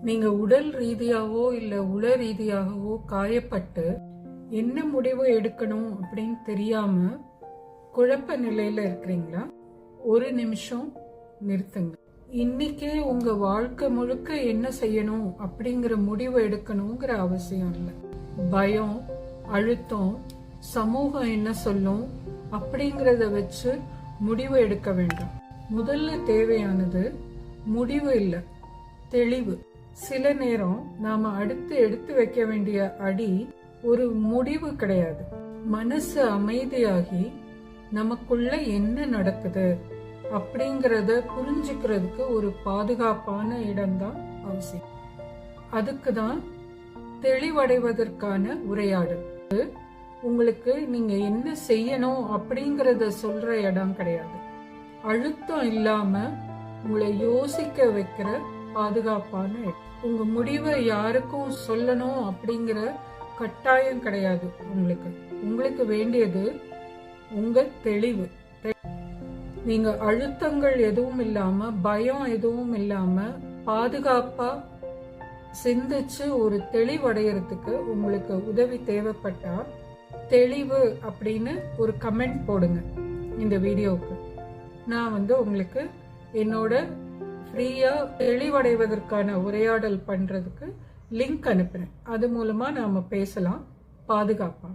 நீங்க உடல் ரீதியாவோ இல்ல உள ரீதியாகவோ காயப்பட்டு என்ன முடிவு எடுக்கணும் அப்படின்னு தெரியாம குழப்ப நிலையில இருக்கிறீங்களா? ஒரு நிமிஷம் நிறுத்துங்க. இன்னைக்கே உங்க வாழ்க்கை முழுக்க என்ன செய்யணும் அப்படிங்கிற முடிவு எடுக்கணுங்கிற அவசியம் இல்லை. பயம், அழுத்தம், சமூகம் என்ன சொல்லும் அப்படிங்கறத வச்சு முடிவு எடுக்க வேண்டாம். முதல்ல தேவையானது முடிவு இல்லை, தெளிவு. சில நேரம் நாம அடுத்து எடுத்து வைக்க வேண்டிய அடி ஒரு முடிவு கிடையாது. மனசு அமைதியாகி நமக்குள்ள என்ன நடக்குது அப்படிங்கறத புரிஞ்சுக்கிறதுக்கு ஒரு பாதுகாப்பான இடம்தான் அவசியம். அதுக்குதான் தெளிவடைவதற்கான உரையாடல். உங்களுக்கு நீங்க என்ன செய்யணும் அப்படிங்கறத சொல்ற இடம் கிடையாது. அழுத்தம் இல்லாம உங்களை யோசிக்க வைக்கிற பாதுகாப்பான இடம். உங்க முடிவை யாருக்கும் சொல்லணும் அப்படிங்கிற கட்டாயம் கிடையாது. உங்களுக்கு வேண்டியது உங்க தெளிவு. நீங்க அழுத்தங்கள் எதுவும் இல்லாம, பயம் எதுவும் இல்லாம பாதுகாப்பா சிந்திச்சு ஒரு தெளிவடையறதுக்கு உங்களுக்கு உதவி தேவைப்பட்டா தெளிவு அப்படின்னு ஒரு கமெண்ட் போடுங்க இந்த வீடியோவுக்கு. நான் உங்களுக்கு என்னோட ஃப்ரீயா தெளிவடைவதற்கான உரையாடல் பண்றதுக்கு லிங்க் அனுப்புறேன். அது மூலமா நாம பேசலாம் பாதுகாப்பா.